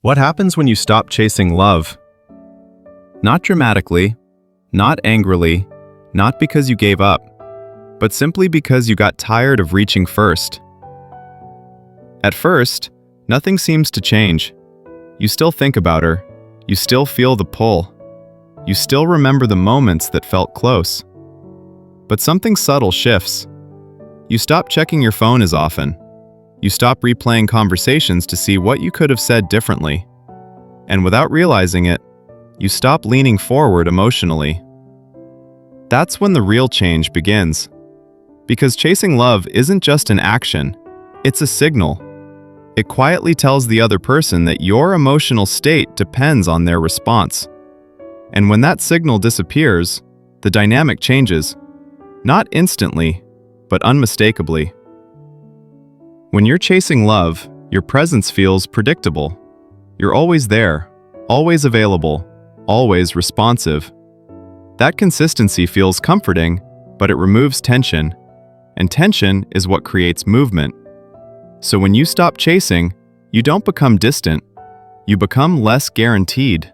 What happens when you stop chasing love? Not dramatically, not angrily, not because you gave up, but simply because you got tired of reaching first. At first, nothing seems to change. You still think about her, you still feel the pull, you still remember the moments that felt close. But something subtle shifts. You stop checking your phone as often. You stop replaying conversations to see what you could have said differently. And without realizing it, you stop leaning forward emotionally. That's when the real change begins. Because chasing love isn't just an action, it's a signal. It quietly tells the other person that your emotional state depends on their response. And when that signal disappears, the dynamic changes. Not instantly, but unmistakably. When you're chasing love, your presence feels predictable. You're always there, always available, always responsive. That consistency feels comforting, but it removes tension, and tension is what creates movement. So when you stop chasing, you don't become distant, you become less guaranteed.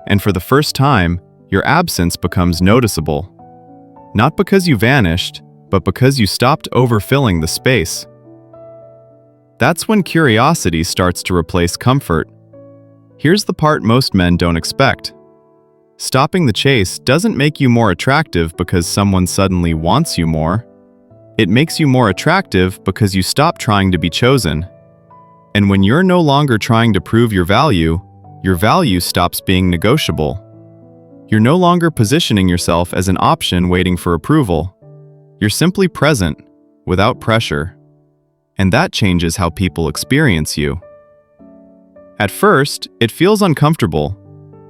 And for the first time, your absence becomes noticeable. Not because you vanished, but because you stopped overfilling the space. That's when curiosity starts to replace comfort. Here's the part most men don't expect. Stopping the chase doesn't make you more attractive because someone suddenly wants you more. It makes you more attractive because you stop trying to be chosen. And when you're no longer trying to prove your value stops being negotiable. You're no longer positioning yourself as an option waiting for approval. You're simply present, without pressure. And that changes how people experience you. At first, it feels uncomfortable,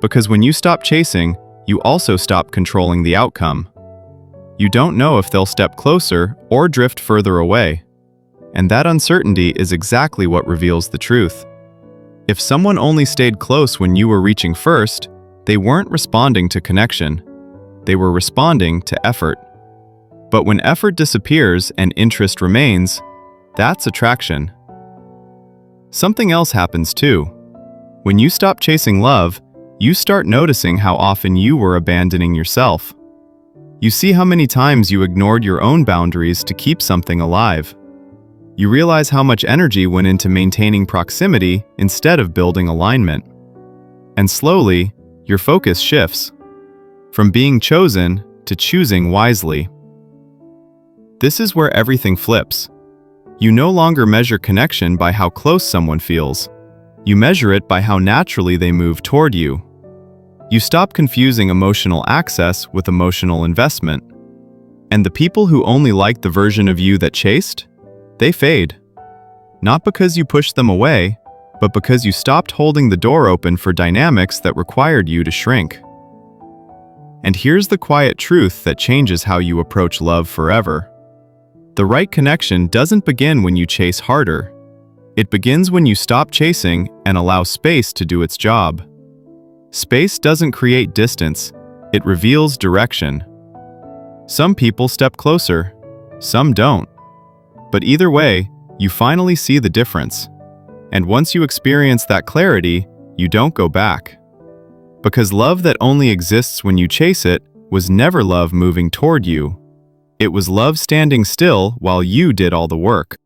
because when you stop chasing, you also stop controlling the outcome. You don't know if they'll step closer or drift further away. And that uncertainty is exactly what reveals the truth. If someone only stayed close when you were reaching first, they weren't responding to connection. They were responding to effort. But when effort disappears and interest remains, that's attraction. Something else happens too. When you stop chasing love, you start noticing how often you were abandoning yourself. You see how many times you ignored your own boundaries to keep something alive. You realize how much energy went into maintaining proximity instead of building alignment. And slowly, your focus shifts from being chosen to choosing wisely. This is where everything flips. You no longer measure connection by how close someone feels. You measure it by how naturally they move toward you. You stop confusing emotional access with emotional investment. And the people who only liked the version of you that chased, they fade. Not because you pushed them away, but because you stopped holding the door open for dynamics that required you to shrink. And here's the quiet truth that changes how you approach love forever. The right connection doesn't begin when you chase harder. It begins when you stop chasing and allow space to do its job. Space doesn't create distance, it reveals direction. Some people step closer, some don't. But either way, you finally see the difference. And once you experience that clarity, you don't go back. Because love that only exists when you chase it was never love moving toward you. It was love standing still while you did all the work.